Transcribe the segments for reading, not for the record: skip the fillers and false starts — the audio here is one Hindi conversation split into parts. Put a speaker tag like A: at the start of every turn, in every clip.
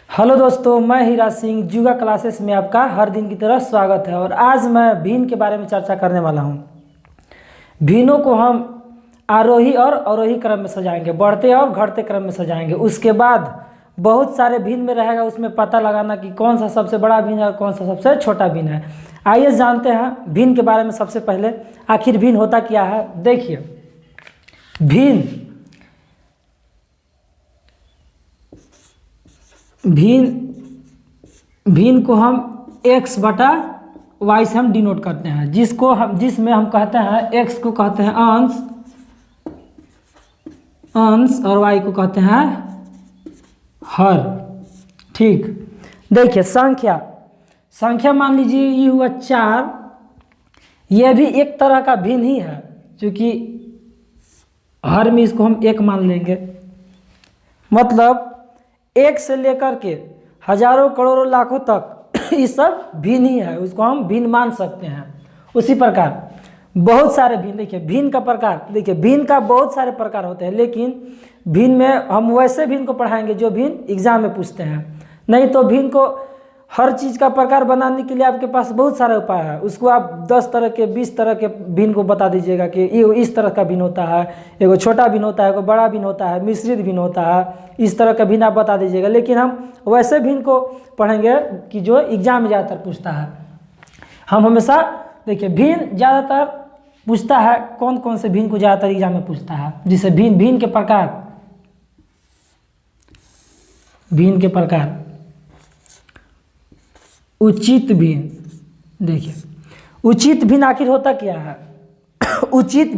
A: हेलो दोस्तों, मैं हीरा सिंह जुगा क्लासेस में आपका हर दिन की तरह स्वागत है। और आज मैं भिन्न के बारे में चर्चा करने वाला हूं। भिन्नों को हम आरोही और अवरोही क्रम में सजाएंगे, बढ़ते और घटते क्रम में सजाएंगे। उसके बाद बहुत सारे भिन्न में रहेगा, उसमें पता लगाना कि कौन सा सबसे बड़ा भिन्न है और कौन सा सबसे छोटा भिन्न है। आइए जानते हैं भिन्न के बारे में। सबसे पहले आखिर भिन्न होता क्या है, देखिए। भिन्न को हम x बटा y से हम डिनोट करते हैं, जिसमें हम कहते हैं x को कहते हैं अंश और y को कहते हैं हर। ठीक, देखिए संख्या मान लीजिए ये हुआ 4। यह भी एक तरह का भिन्न ही है, क्योंकि हर में इसको हम 1 मान लेंगे। मतलब 1 से लेकर के हजारों करोड़ों लाखों तक ये सब भिन्न ही है, उसको हम भिन्न मान सकते हैं। उसी प्रकार बहुत सारे भिन्न, देखिए भिन्न का प्रकार, देखिए भिन्न का बहुत सारे प्रकार होते हैं, लेकिन भिन्न में हम वैसे भिन्न को पढ़ाएंगे जो भिन्न एग्जाम में पूछते हैं। नहीं तो भिन्न को हर चीज़ का प्रकार बनाने के लिए आपके पास बहुत सारे उपाय है। उसको आप 10 तरह के 20 तरह के भिन्न को बता दीजिएगा कि ये इस तरह का भिन्न होता है, एगो छोटा भिन्न होता है, एगो बड़ा भिन्न होता है, मिश्रित भिन्न होता है, इस तरह का भिन्न आप बता दीजिएगा। लेकिन हम वैसे भिन्न को पढ़ेंगे कि जो एग्जाम में ज़्यादातर पूछता है। हम हमेशा देखिए भिन्न ज़्यादातर पूछता है, कौन कौन से भिन्न को ज़्यादातर एग्जाम में पूछता है, जिसे भिन्न के प्रकार उचित भिन्न। देखिए उचित भिन्न आखिर होता क्या है। उचित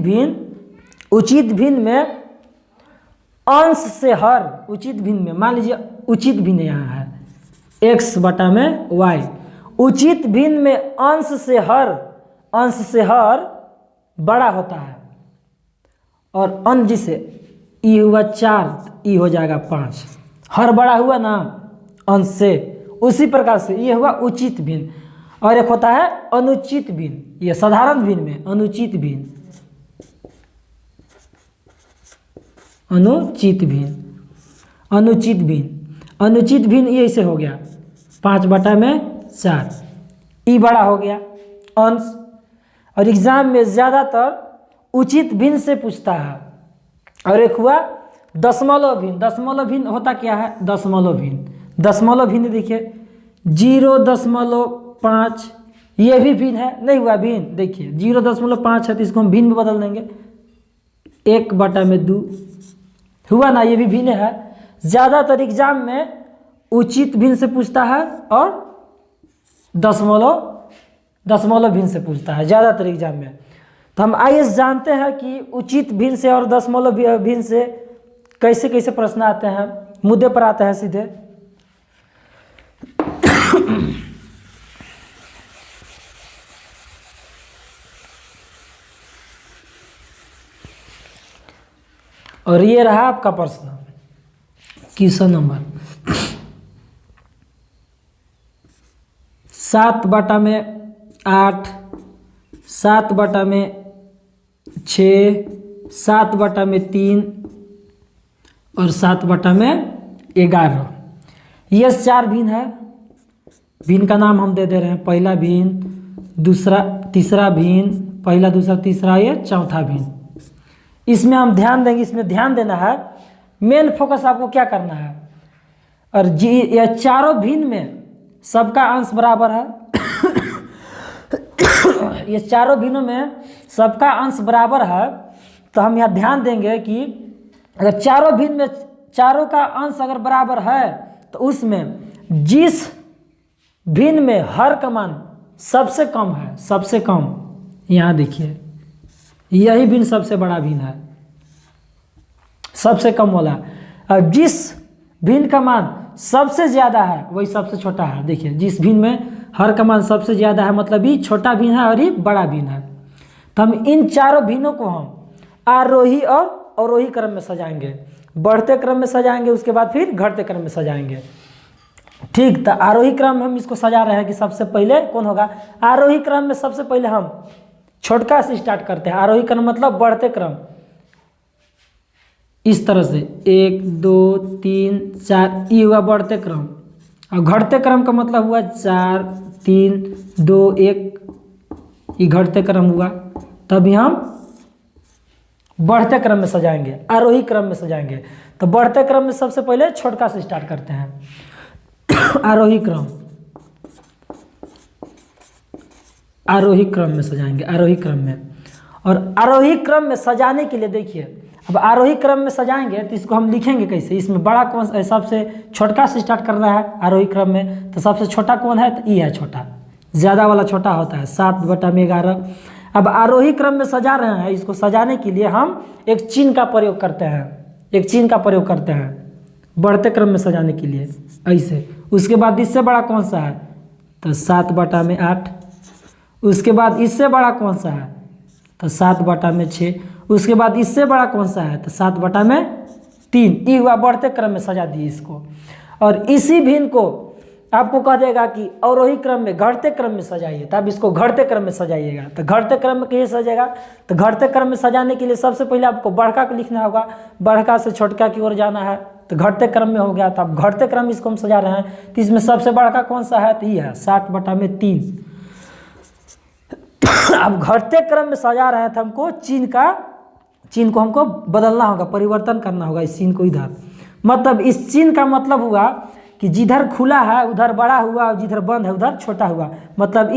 A: भिन्न में अंश से हर, उचित भिन्न में मान लीजिए उचित भिन्न यहाँ है x बटा में y। उचित भिन्न में अंश से हर बड़ा होता है, और अंश जिसे ई हुआ 4, ई हो जाएगा 5। हर बड़ा हुआ ना अंश से, उसी प्रकार से ये हुआ उचित भिन्न। और एक होता है अनुचित भिन्न। ये साधारण भिन्न में अनुचित भिन्न ये ऐसे हो गया 5 बटा में 4, ई बड़ा हो गया अंश। और एग्जाम में ज़्यादातर उचित भिन्न से पूछता है। और एक हुआ दशमलव भिन्न। दशमलव भिन्न होता क्या है, दशमलव भिन्न देखिए 0.5, ये भी भिन्न है, नहीं हुआ भिन्न। देखिए 0.5 है तो इसको हम भिन्न में बदल देंगे, 1 बटा में 2 हुआ ना, ये भी भिन्न है। ज़्यादातर एग्जाम में उचित भिन्न से पूछता है और दशमलव भिन्न से पूछता है ज़्यादातर एग्जाम में। तो हम आइए जानते हैं कि उचित भिन्न से और दशमलव भिन्न से कैसे कैसे प्रश्न आते हैं, मुद्दे पर आते हैं सीधे। और ये रहा आपका प्रश्न, क्वेश्चन नंबर 7 बटा में 8, 7 बटा में 6, 7 बटा में 3 और 7 बटा में 11। ये 4 भिन्न है। भिन्न का नाम हम दे दे रहे हैं, पहला भिन्न, दूसरा तीसरा भिन्न, पहला दूसरा तीसरा, ये चौथा भिन्न। इसमें हम ध्यान देंगे, इसमें ध्यान देना है, मेन फोकस आपको क्या करना है। और ये चारों भिन्न में सबका अंश बराबर है। ये चारों भिन्नों में सबका अंश बराबर है, तो हम यहाँ ध्यान देंगे कि अगर चारों भिन्न में चारों का अंश अगर बराबर है तो उसमें जिस भिन्न में हर का मान सबसे कम है, सबसे कम, यहाँ देखिए यही भिन्न सबसे बड़ा भिन्न है, सबसे कम वाला। और जिस भिन्न का मान सबसे ज़्यादा है वही सबसे छोटा है। देखिए जिस भिन्न में हर का मान सबसे ज़्यादा है मतलब ये छोटा भिन्न है और ये बड़ा भिन्न है। तो हम इन चारों भिन्नों को हम आरोही और अवरोही क्रम में सजाएंगे, बढ़ते क्रम में सजाएंगे, उसके बाद फिर घटते क्रम में सजाएंगे। ठीक, तो आरोही क्रम हम इसको सजा रहे हैं कि सबसे पहले कौन होगा। आरोही क्रम में सबसे पहले हम छोटका से स्टार्ट करते हैं। आरोही क्रम मतलब बढ़ते क्रम, इस तरह से 1 2 3 4 ये हुआ बढ़ते क्रम। अब घटते क्रम का मतलब हुआ 4 3 2 1, ये घटते क्रम हुआ। तभी हम बढ़ते क्रम में सजाएंगे, आरोही क्रम में सजाएंगे। तो बढ़ते क्रम में सबसे पहले छोटका से स्टार्ट करते हैं। आरोही क्रम, आरोही क्रम में सजाएंगे, आरोही क्रम में। और आरोही क्रम में सजाने के लिए देखिए, अब आरोही क्रम में सजाएंगे तो इसको हम लिखेंगे कैसे, इसमें बड़ा कौन, सबसे छोटका से स्टार्ट कर रहा है आरोही क्रम में, तो सबसे छोटा कौन है, तो ई है छोटा, ज़्यादा वाला छोटा होता है 7/11। अब आरोही क्रम में सजा रहे हैं, इसको सजाने के लिए हम एक चिन्ह का प्रयोग करते हैं, एक चिन्ह का प्रयोग करते हैं बढ़ते क्रम में सजाने के लिए ऐसे। उसके बाद इससे बड़ा कौन सा है, तो 7/8। उसके बाद इससे बड़ा कौन सा है, तो 7/6। उसके बाद इससे बड़ा कौन सा है, तो 7/3। ये हुआ बढ़ते क्रम में सजा दिए इसको। और इसी भिन्न को आपको कह देगा कि अवरोही क्रम में घटते क्रम में सजाइए, तब इसको घटते क्रम में सजाइएगा। तो घटते क्रम में कैसे सजेगा, तो घटते क्रम में सजाने के लिए सबसे पहले आपको बढ़का को लिखना होगा, बढ़का से छोटका की ओर जाना है, तो घटते क्रम में हो गया। तो अब घटते क्रम इसको हम सजा रहे हैं, तो इसमें सबसे बढ़का कौन सा है, तो ये है 7/3। अब घटते क्रम में सजा रहे हैं तो हमको चिन्ह को हमको बदलना होगा, परिवर्तन करना होगा इस चिन्ह को इधर। मतलब इस चिन्ह का मतलब हुआ कि जिधर खुला है उधर बड़ा हुआ और जिधर बंद है उधर छोटा हुआ। मतलब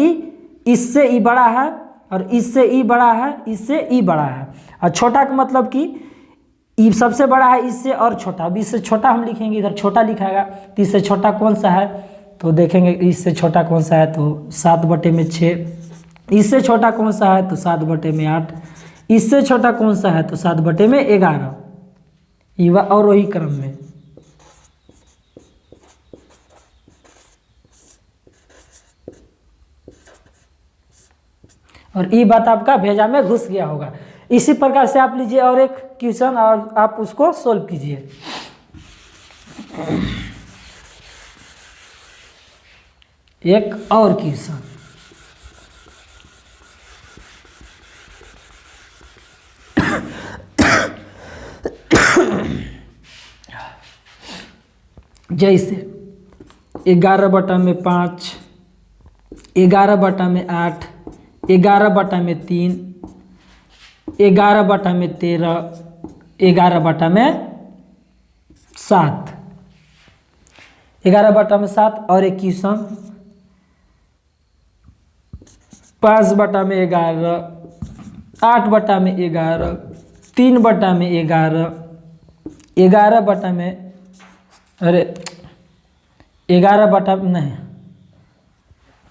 A: इससे ई बड़ा है और इससे ई बड़ा है, इससे ई बड़ा है। और छोटा का मतलब कि ई सबसे बड़ा है इससे और छोटा। अब इससे छोटा हम लिखेंगे, इधर छोटा लिखाएगा, तो इससे छोटा कौन सा है, तो देखेंगे इससे छोटा कौन सा है, तो 7/6। इससे छोटा कौन सा है, तो 7/8। इससे छोटा कौन सा है, तो 7/11। युवा अवरोही क्रम में। और ये बात आपका भेजा में घुस गया होगा। इसी प्रकार से आप लीजिए और एक क्वेश्चन और आप उसको सोल्व कीजिए। एक और क्वेश्चन, जैसे 11/5, 11/8, 11/3, 11/13, 11/7, 11/7। और एक क्वेश्चन 5/11, 8/11, 3/11, 11/, अरे 11 नहीं,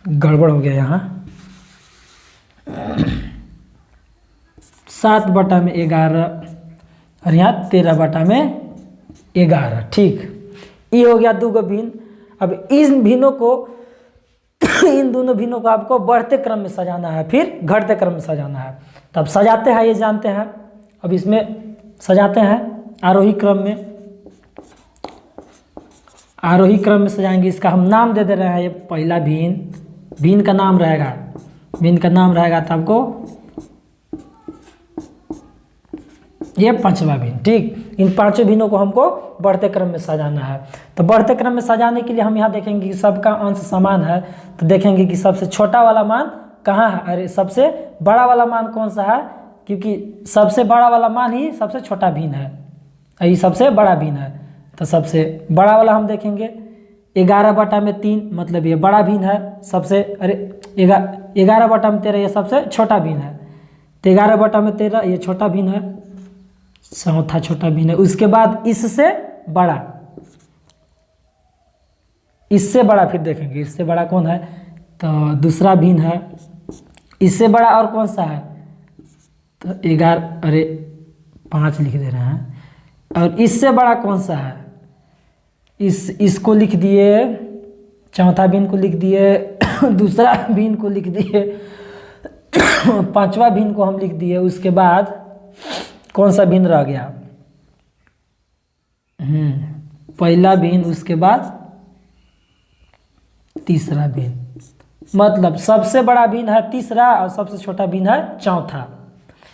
A: गड़बड़ हो गया यहाँ, 7/11 और यहाँ 13/11। ठीक, ये हो गया 2 भिन्न। अब इन भिन्नों को इन दोनों भिन्नों को आपको बढ़ते क्रम में सजाना है, फिर घटते क्रम में सजाना है। तब सजाते हैं, ये जानते हैं। अब इसमें सजाते हैं आरोही क्रम में, आरोही क्रम में सजाएंगे। इसका हम नाम दे रहे हैं, ये पहला भिन्न, भिन्न का नाम रहेगा, भिन्न का नाम रहेगा तो आपको ये 5वां भिन्न। ठीक, इन 5 भिन्नों को हमको बढ़ते क्रम में सजाना है। तो बढ़ते क्रम में सजाने के लिए हम यहाँ देखेंगे कि सबका अंश समान है, तो देखेंगे कि सबसे छोटा वाला मान कहाँ है, अरे सबसे बड़ा वाला मान कौन सा है, क्योंकि सबसे बड़ा वाला मान ही सबसे छोटा भिन्न है, ये सबसे बड़ा भिन्न है। तो सबसे बड़ा वाला हम देखेंगे 11/3, मतलब ये बड़ा भिन्न है सबसे, अरे 11/13 ये सबसे छोटा भिन्न है, तो 11/13 ये छोटा भिन्न है, चौथा छोटा भिन्न है। उसके बाद इससे बड़ा, इससे बड़ा फिर देखेंगे, इससे बड़ा कौन है, तो दूसरा भिन्न है। इससे बड़ा और कौन सा है, तो 11, अरे 5 लिख दे रहे हैं। और इससे बड़ा कौन सा है, इसको लिख दिए, चौथा भिन्न को लिख दिए, दूसरा भिन्न को लिख दिए, 5वां भिन्न को हम लिख दिए। उसके बाद कौन सा भिन्न रह गया, पहला भिन्न, उसके बाद तीसरा भिन्न। मतलब सबसे बड़ा भिन्न है तीसरा और सबसे छोटा भिन्न है चौथा।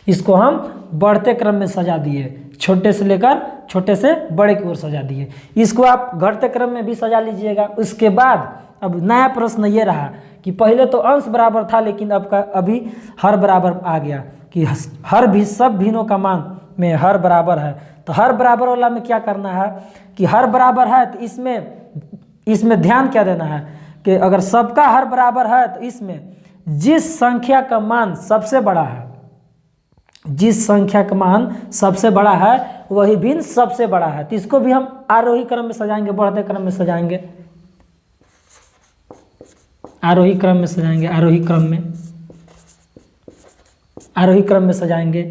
A: इसको हम बढ़ते क्रम में सजा दिए, छोटे से लेकर छोटे से बड़े की ओर सजा दिए। इसको आप घटते क्रम में भी सजा लीजिएगा। उसके बाद अब नया प्रश्न ये रहा कि पहले तो अंश बराबर था, लेकिन अभी हर बराबर आ गया कि हर भी सब भिन्नों का मान में हर बराबर है। तो हर बराबर वाला में क्या करना है कि हर बराबर है तो इसमें ध्यान क्या देना है कि अगर सबका हर बराबर है तो इसमें जिस संख्या का मान सबसे बड़ा है, जिस संख्या का मान सबसे बड़ा है वही भिन्न सबसे बड़ा है। तो इसको भी हम आरोही क्रम में सजाएंगे, बढ़ते क्रम में सजाएंगे, आरोही क्रम में सजाएंगे, आरोही क्रम में सजाएंगे।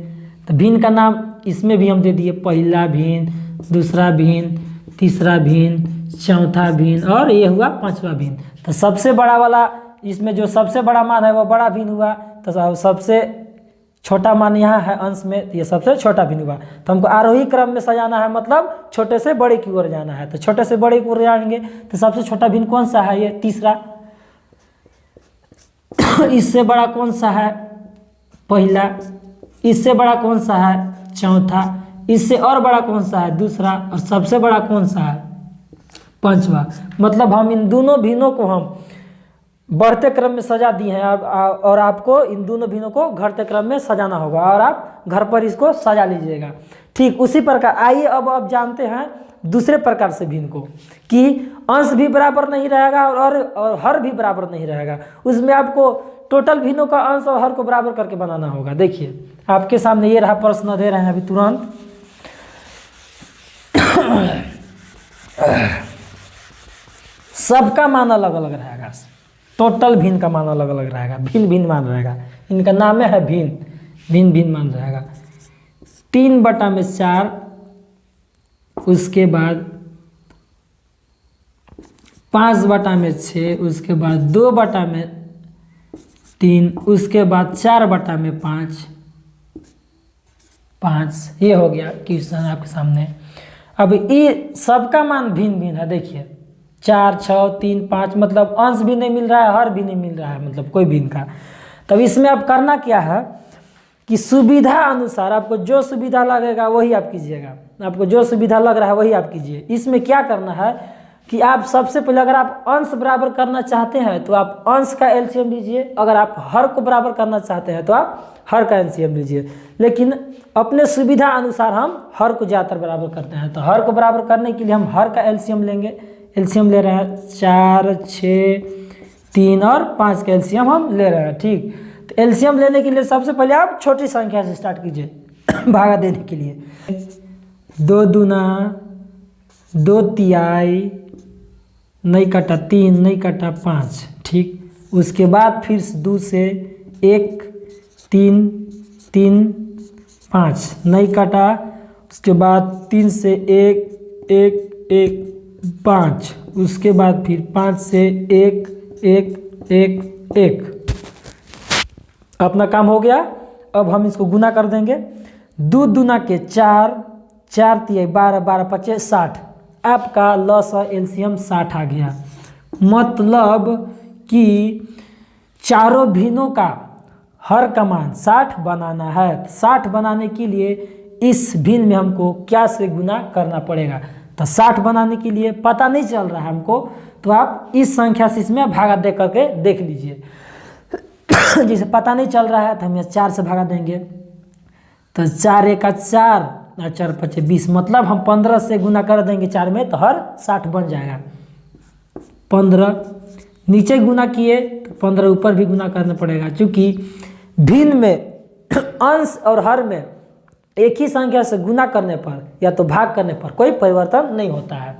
A: तो भिन्न का नाम इसमें भी हम दे दिए, पहला भिन्न, दूसरा भिन्न, तीसरा भिन्न, चौथा भिन्न और ये हुआ पांचवा भिन्न। तो सबसे बड़ा वाला इसमें जो सबसे बड़ा मान है वो बड़ा भिन्न हुआ। तो सबसे छोटा मान यहाँ है अंश में, तो ये सबसे छोटा भिन्न हुआ। तो हमको आरोही क्रम में सजाना है, मतलब छोटे से बड़े की ओर जाना है। तो छोटे से बड़े की ओर जाएंगे तो सबसे छोटा भिन्न कौन सा है? ये तीसरा। इससे बड़ा कौन सा है? पहला। इससे बड़ा कौन सा है? चौथा। इससे और बड़ा कौन सा है? दूसरा। और सबसे बड़ा कौन सा है? पांचवा। मतलब हम इन दोनों भिन्नों को हम बढ़ते क्रम में सजा दिए हैं और आपको इन दोनों भिन्नों को घटते क्रम में सजाना होगा और आप घर पर इसको सजा लीजिएगा। ठीक उसी प्रकार आइए अब जानते हैं दूसरे प्रकार से भिन्न को कि अंश भी बराबर नहीं रहेगा और हर भी बराबर नहीं रहेगा। उसमें आपको टोटल भिन्नों का अंश और हर को बराबर करके बनाना होगा। देखिए आपके सामने ये रहा, प्रश्न दे रहे हैं अभी तुरंत। सबका मान अलग अलग रहेगा, टोटल भिन्न का मान अलग अलग रहेगा, भिन्न भिन्न मान रहेगा। इनका नाम है भिन्न, भिन्न भिन्न मान रहेगा। 3/4, उसके बाद 5/6, उसके बाद 2/3, उसके बाद 4/5। ये हो गया क्वेश्चन आपके सामने। अब ये सबका मान भिन्न भिन्न है। देखिए 4, 6, 3, 5, मतलब अंश भी नहीं मिल रहा है, हर भी नहीं मिल रहा है, मतलब कोई भिन्न का। तब इसमें आप करना क्या है कि सुविधा अनुसार आपको जो सुविधा लगेगा वही आप कीजिएगा। आपको जो सुविधा लग रहा है वही आप कीजिए। इसमें क्या करना है कि आप सबसे पहले अगर आप अंश बराबर करना चाहते हैं तो आप अंश का एलसीएम लीजिए। अगर आप हर को बराबर करना चाहते हैं तो आप हर का एलसीएम लीजिए। लेकिन अपने सुविधा अनुसार हम हर को ज़्यादातर बराबर करते हैं। तो हर को बराबर करने के लिए हम हर का एलसीएम लेंगे। एलसीएम ले रहे हैं 4, 6, 3 और 5 का एलसीएम हम ले रहे हैं। ठीक, तो एलसीएम लेने के लिए सबसे पहले आप छोटी संख्या से स्टार्ट कीजिए भागा देने के लिए। 2 दूना 2 तिहाई, नहीं कटा 3, नहीं कटा 5। ठीक, उसके बाद फिर 2 से 1, 3, 3, 5, नहीं कटा। उसके बाद 3 से 1, 1, 1, 5, उसके बाद फिर 5 से 1, 1, 1, 1। अपना काम हो गया। अब हम इसको गुना कर देंगे। 2 दूना के 4, 4 तिहाई 12, 12 5 60। आपका लॉस और एलसीएम 60 आ गया। मतलब कि चारों भिन्नों का हर का मान 60 बनाना है। 60 बनाने के लिए इस भिन्न में हमको क्या से गुना करना पड़ेगा? तो 60 बनाने के लिए पता नहीं चल रहा है हमको, तो आप इस संख्या से इसमें भागा दे करके देख लीजिए। जिसे पता नहीं चल रहा है तो हम 4 से भागा देंगे। तो 4 1 4 और 4 5 20, मतलब हम 15 से गुना कर देंगे 4 में तो हर 60 बन जाएगा। 15 नीचे गुना किए तो 15 ऊपर भी गुना करना पड़ेगा, क्योंकि भिन्न में अंश और हर में एक ही संख्या से गुना करने पर या तो भाग करने पर कोई परिवर्तन नहीं होता है।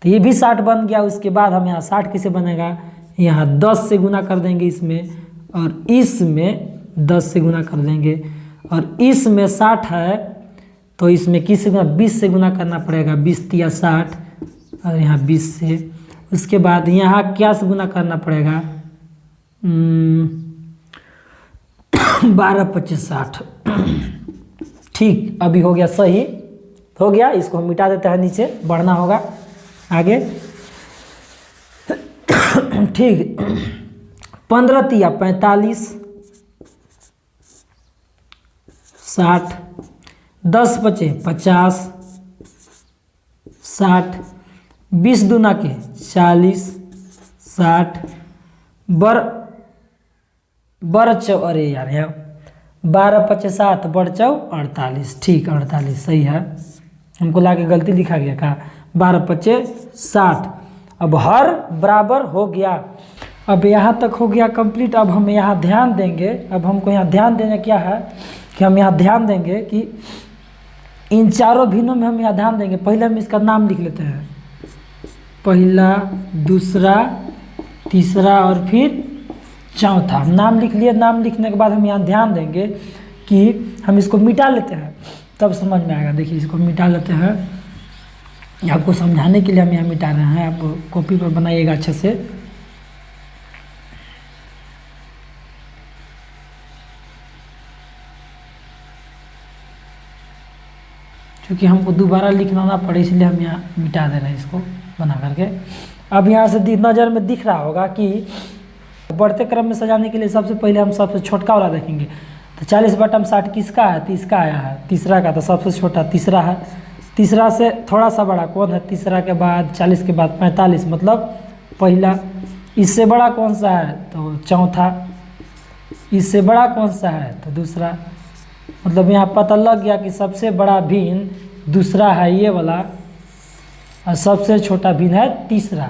A: तो ये भी 60 बन गया। उसके बाद हम यहाँ 60 कैसे बनेगा? यहाँ 10 से गुना कर देंगे इसमें, और इसमें 10 से गुना कर देंगे, और इसमें 60 है तो इसमें किस से गुना? 20 से गुना करना पड़ेगा। 20 तिया 60 और यहाँ 20 से। उसके बाद यहाँ क्या से गुना करना पड़ेगा? 12 25 60। ठीक, अभी हो गया, सही हो गया। इसको हम मिटा देते हैं, नीचे बढ़ना होगा आगे। ठीक, 15 तिया 45 60, 10 बचे 50, 60, 20 दूना के 40, 60, अरे यार 12 पचे 7 बड़ 48, ठीक 48 सही है, हमको लाके गलती लिखा गया का 12 पचे 60। अब हर बराबर हो गया, अब यहाँ तक हो गया कंप्लीट। अब हम यहाँ ध्यान देंगे, अब हमको यहाँ ध्यान देना क्या है कि हम यहाँ ध्यान देंगे कि इन चारों भिन्नों में हम यहाँ ध्यान देंगे। पहले हम इसका नाम लिख लेते हैं, पहला, दूसरा, तीसरा और फिर चौथा। हम नाम लिख लिए, नाम लिखने के बाद हम यहाँ ध्यान देंगे कि हम इसको मिटा लेते हैं, तब समझ में आएगा। देखिए इसको मिटा लेते हैं, आपको समझाने के लिए हम यहाँ मिटा रहे हैं, आप कॉपी पर बनाइएगा अच्छे से। क्योंकि हमको दोबारा लिखना ना पड़े इसलिए हम यहाँ मिटा दे रहे हैं इसको बना करके। अब यहाँ से नज़र में दिख रहा होगा कि बढ़ते क्रम में सजाने के लिए सबसे पहले हम सबसे छोटका वाला देखेंगे। तो 40/60 किसका है? तो इसका आया है, तीसरा का। तो सबसे छोटा तीसरा है, तीसरा से थोड़ा सा बड़ा कौन है? तीसरा के बाद 40 के बाद 45 मतलब पहला। इससे बड़ा कौन सा है? तो चौथा। इससे बड़ा कौन सा है? तो दूसरा। मतलब यहाँ पता लग गया कि सबसे बड़ा भिन्न दूसरा है ये वाला, और सबसे छोटा भिन्न है तीसरा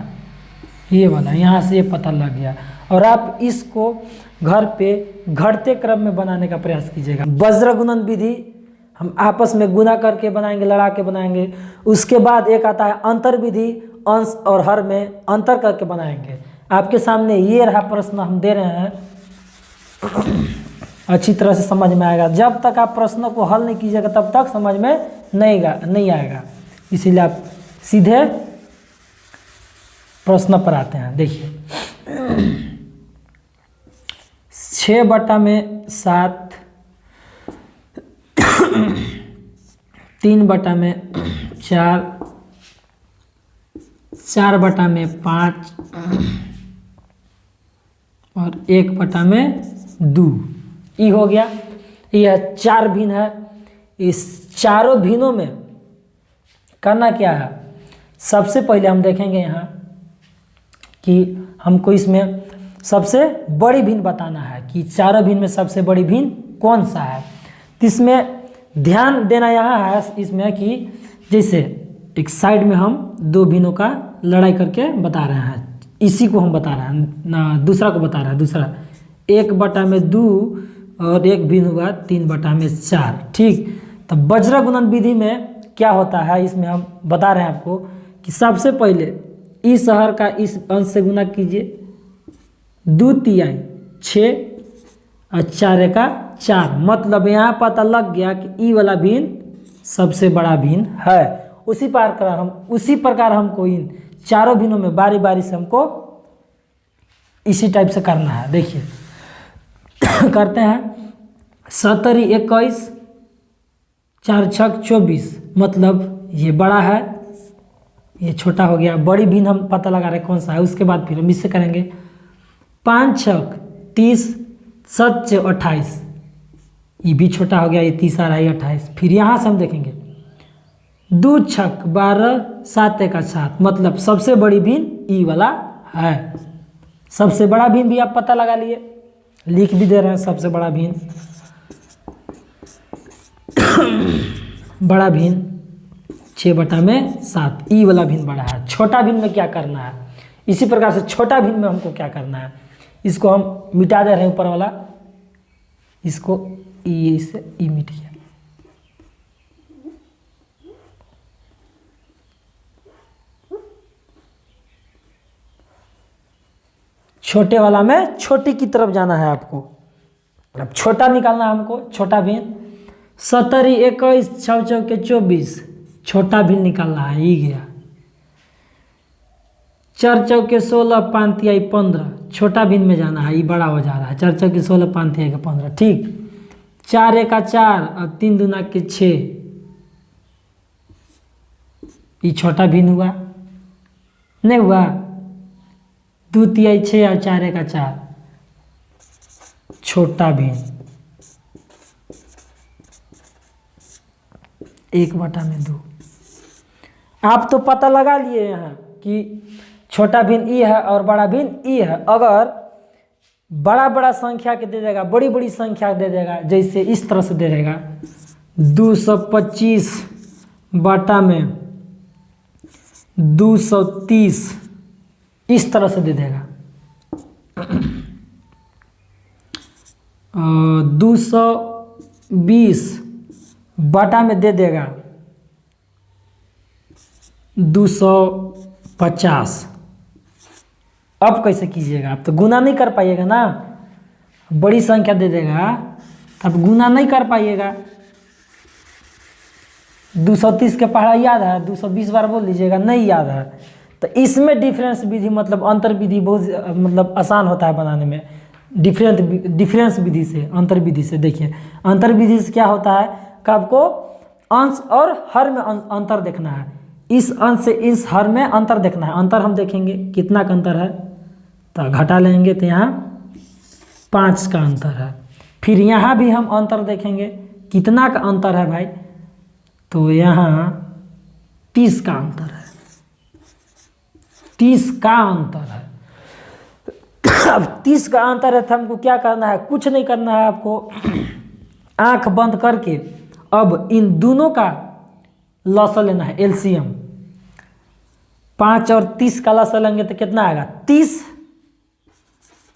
A: ये वाला। यहाँ से ये पता लग गया। और आप इसको घर पे घटते क्रम में बनाने का प्रयास कीजिएगा। वज्र गुणन विधि हम आपस में गुना करके बनाएंगे, लड़ा के बनाएंगे। उसके बाद एक आता है अंतर विधि, अंश और हर में अंतर करके बनाएंगे। आपके सामने ये रहा प्रश्न हम दे रहे हैं, अच्छी तरह से समझ में आएगा। जब तक आप प्रश्न को हल नहीं कीजिएगा तब तक समझ में नहीं आएगा। इसीलिए आप सीधे प्रश्न पर आते हैं। देखिए 6/7, 3/4, 4/5 और 1/2 ये हो गया। यह 4 भिन्न है। इस चारों भिन्नों में करना क्या है? सबसे पहले हम देखेंगे यहाँ कि हमको इसमें सबसे बड़ी भिन्न बताना है कि चारों भिन्न में सबसे बड़ी भिन्न कौन सा है। तो इसमें ध्यान देना यहाँ है इसमें कि जैसे एक साइड में हम 2 भिन्नों का लड़ाई करके बता रहे हैं, इसी को हम बता रहे हैं ना, दूसरा को बता रहे हैं। दूसरा 1/2 और एक भिन्न हुआ 3/4, ठीक। तो वज्र गुणन विधि में क्या होता है, इसमें हम बता रहे हैं आपको कि सबसे पहले इस हर का इस अंश से गुना कीजिए, 2/3 6 और 4 का 4। मतलब यहाँ पता लग गया कि ई वाला भिन्न सबसे बड़ा भिन्न है। उसी प्रकार हमको इन चारों भिन्नों में बारी बारी से हमको इसी टाइप से करना है। देखिए करते हैं 17 21, 4 6 24। मतलब ये बड़ा है, ये छोटा हो गया। बड़ी भिन्न हम पता लगा रहे कौन सा है। उसके बाद फिर हम इससे करेंगे 5 6 30, 7 6 28, ये भी छोटा हो गया, ये 30 आ रहा है 28। फिर यहाँ से हम देखेंगे 2 6 12, 7 1 7। मतलब सबसे बड़ी भिन्न ई वाला है। सबसे बड़ा भिन्न भी आप पता लगा लिए, लिख भी दे रहे हैं सबसे बड़ा भिन्न। बड़ा भिन्न 6/7, ई वाला भिन्न बड़ा है। छोटा भिन्न में क्या करना है? इसी प्रकार से छोटा भिन्न में हमको क्या करना है, इसको हम मिटा दे रहे हैं ऊपर वाला, इसको ये से ई मिट गया। छोटे वाला में छोटी की तरफ जाना है आपको। अब छोटा निकालना है हमको, छोटा भिन्न 17 21, 6 4 24, छोटा भिन्न निकालना है, ये गया। 4 4 16, 5 3 15, छोटा भिन्न में जाना है, ये बड़ा हो जा रहा है। 4 4 16, 5 3 15, ठीक। 4 1 4 और 3 2 6, ये छोटा भिन्न हुआ, नहीं हुआ? 2 3 6 और 4 1 4, छोटा भिन्न। 1/2। आप तो पता लगा लिए यहाँ कि छोटा भिन्न ई है और बड़ा भिन्न ई है। अगर बड़ा बड़ा संख्या के दे देगा, बड़ी बड़ी संख्या दे देगा, जैसे इस तरह से दे देगा 225 बटा में 230, इस तरह से दे देगा। 220 बटा में दे देगा 250। अब कैसे कीजिएगा? आप तो गुना नहीं कर पाइएगा ना, बड़ी संख्या दे देगा तब गुना नहीं कर पाइएगा। 230 के पढ़ा याद है? 220 बार बोल लीजिएगा, नहीं याद है। तो इसमें डिफरेंस विधि मतलब अंतर विधि बहुत मतलब आसान होता है बनाने में। डिफरेंस विधि से, अंतर विधि से। देखिए अंतर विधि से क्या होता है कि आपको अंश और हर में अंतर देखना है। इस अंश से इस हर में अंतर देखना है। अंतर हम देखेंगे कितना का अंतर है, तो घटा लेंगे तो यहाँ 5 का अंतर है। फिर यहाँ भी हम अंतर देखेंगे, कितना का अंतर है भाई, तो यहाँ 30 का अंतर है। 30 का अंतर है। अब 30 का अंतर है तो हमको क्या करना है? कुछ नहीं करना है आपको। आंख बंद करके अब इन दोनों का लसा लेना है, एलसीएम। 5 और 30 का लसा लेंगे तो कितना आएगा? 30।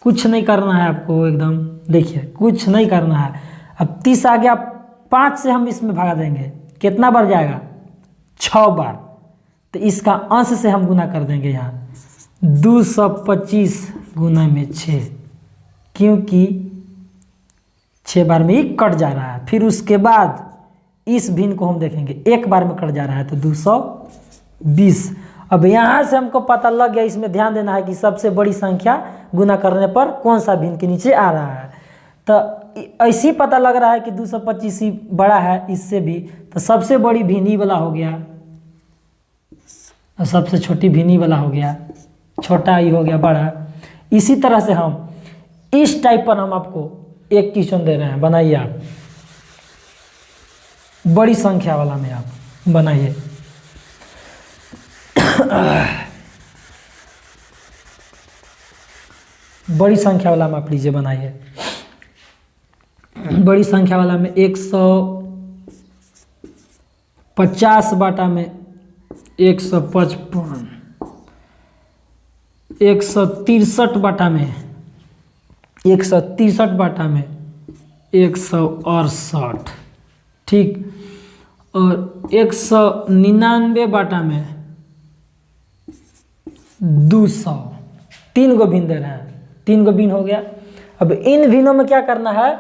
A: कुछ नहीं करना है आपको एकदम, देखिए कुछ नहीं करना है। अब 30 आ गया, 5 से हम इसमें भगा देंगे, कितना बढ़ जाएगा? 6 बार। तो इसका अंश से हम गुना कर देंगे यहाँ 225 गुना में 6, क्योंकि 6 बार में ही कट जा रहा है। फिर उसके बाद इस भिन्न को हम देखेंगे, एक बार में कट जा रहा है तो 220। अब यहाँ से हमको पता लग गया, इसमें ध्यान देना है कि सबसे बड़ी संख्या गुना करने पर कौन सा भिन्न के नीचे आ रहा है। तो ऐसे ही पता लग रहा है कि 225 ही बड़ा है इससे भी, तो सबसे बड़ी भिन्न वाला हो गया और सबसे छोटी भिन्न वाला हो गया, छोटा ही हो गया बड़ा। इसी तरह से हम इस टाइप पर हम आपको एक क्वेश्चन दे रहे हैं, बनाइए आप बड़ी संख्या वाला में, आप बनाइए। बड़ी संख्या वाला में आप लीजिए, बनाइए। बड़ी संख्या वाला में 150 बटा में 155, 163 बटा में 163 बटा में 168, ठीक। और 199 बटा में 200। 3 गो भिन्न दे रहे हैं, 3 गो भिन्न हो गया। अब इन भिन्नों में क्या करना है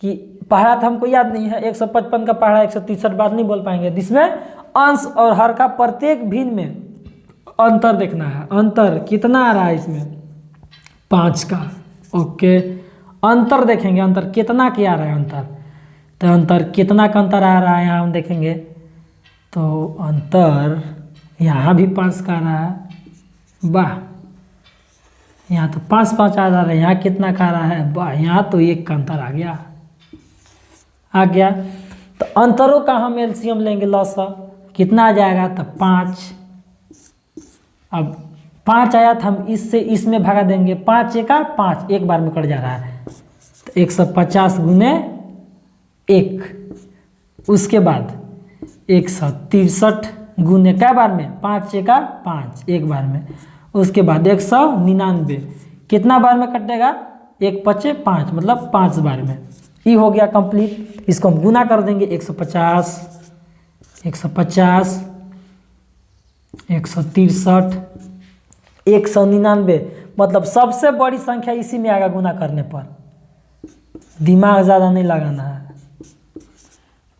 A: कि पढ़ा था हमको याद नहीं है, 155 का पढ़ा 163 बार नहीं बोल पाएंगे, जिसमें अंश और हर का प्रत्येक भिन्न में अंतर देखना है। अंतर कितना आ रहा है इसमें? 5 का। ओके, अंतर देखेंगे, अंतर कितना क्या आ रहा है अंतर, तो अंतर कितना का अंतर आ रहा है यहाँ हम देखेंगे, तो अंतर यहाँ भी 5 का आ रहा है। वाह, यहाँ तो 5 5 आ रहा है, यहाँ कितना का आ रहा है? वाह, यहाँ तो 1 का अंतर आ गया। तो अंतरों का हम एलसीएम लेंगे, लसा कितना आ जाएगा? तो 5। अब 5 आया था, हम इससे इसमें भगा देंगे, 5 का 5, एक बार में कट जा रहा है, तो 150 गुने 1। उसके बाद 163 गुने कै बार में? 5 का 5, एक बार में। उसके बाद 199 कितना बार में कटेगा? 1 5 5, मतलब 5 बार में। ये हो गया कंप्लीट। इसको हम गुना कर देंगे, 150, 150, 163, 199, मतलब सबसे बड़ी संख्या इसी में आएगा गुना करने पर। दिमाग ज़्यादा नहीं लगाना है।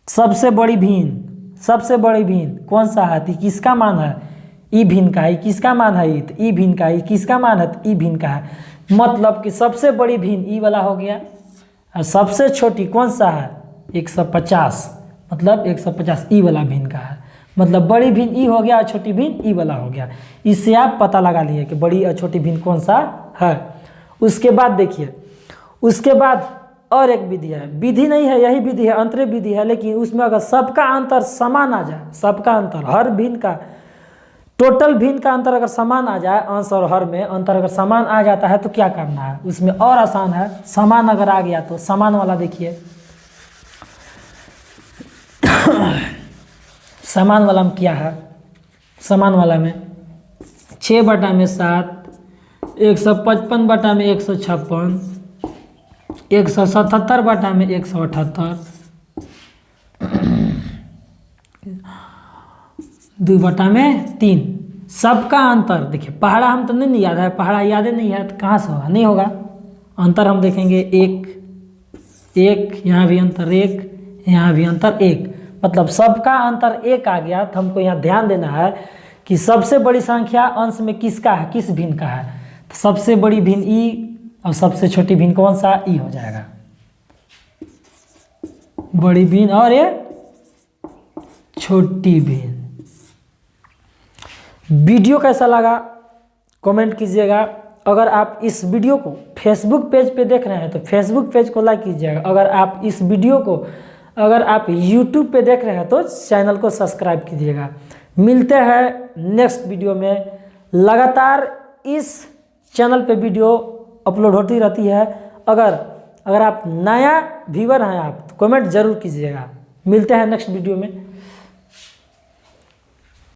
A: सबसे बड़ी भिन्न कौन सा है? तो किसका मान है? ई भिन्न का है। किसका मान है? तो ई भिन्न का है। किसका मान है? तो ई भिन्न का है। मतलब कि सबसे बड़ी भिन्न ई वाला हो गया, और सबसे छोटी कौन सा है? 150, मतलब 150 ई वाला भिन्न का है। मतलब बड़ी भिन्न ई हो गया और छोटी भिन्न ई वाला हो गया। इससे आप पता लगा लिए कि बड़ी और छोटी भिन्न कौन सा है। उसके बाद देखिए, उसके बाद और एक विधि है, विधि नहीं है, यही विधि है, अंतरे विधि है, लेकिन उसमें अगर सबका अंतर समान आ जाए, सबका अंतर हर भिन्न का, टोटल भिन्न का अंतर अगर समान आ जाए, अंश और हर में अंतर अगर समान आ जाता है तो क्या करना है, उसमें और आसान है। समान अगर आ गया तो समान वाला देखिए, समान वाला में क्या है, समान वाला में 6/7, 155/156, 177/178, 2/3। सबका अंतर देखिए, पहाड़ा हम तो नहीं याद है, पहाड़ा याद नहीं है तो कहाँ से होगा, नहीं होगा। अंतर हम देखेंगे 1, यहाँ भी अंतर 1, यहाँ भी अंतर 1, मतलब सबका अंतर 1 आ गया। तो हमको यहाँ ध्यान देना है कि सबसे बड़ी संख्या अंश में किसका है, किस भिन्न का है। तो सबसे बड़ी भिन्न ई और सबसे छोटी भिन्न कौन सा, ई हो जाएगा। बड़ी भिन्न और ये छोटी भिन्न। वीडियो कैसा लगा कमेंट कीजिएगा। अगर आप इस वीडियो को फेसबुक पेज पे देख रहे हैं तो फेसबुक पेज को लाइक कीजिएगा। अगर आप इस वीडियो को अगर आप यूट्यूब पे देख रहे हैं तो चैनल को सब्सक्राइब कीजिएगा। मिलते हैं नेक्स्ट वीडियो में। लगातार इस चैनल पे वीडियो अपलोड होती रहती है। अगर आप नया व्यूअर हैं आप तो कमेंट जरूर कीजिएगा। मिलते हैं नेक्स्ट वीडियो में।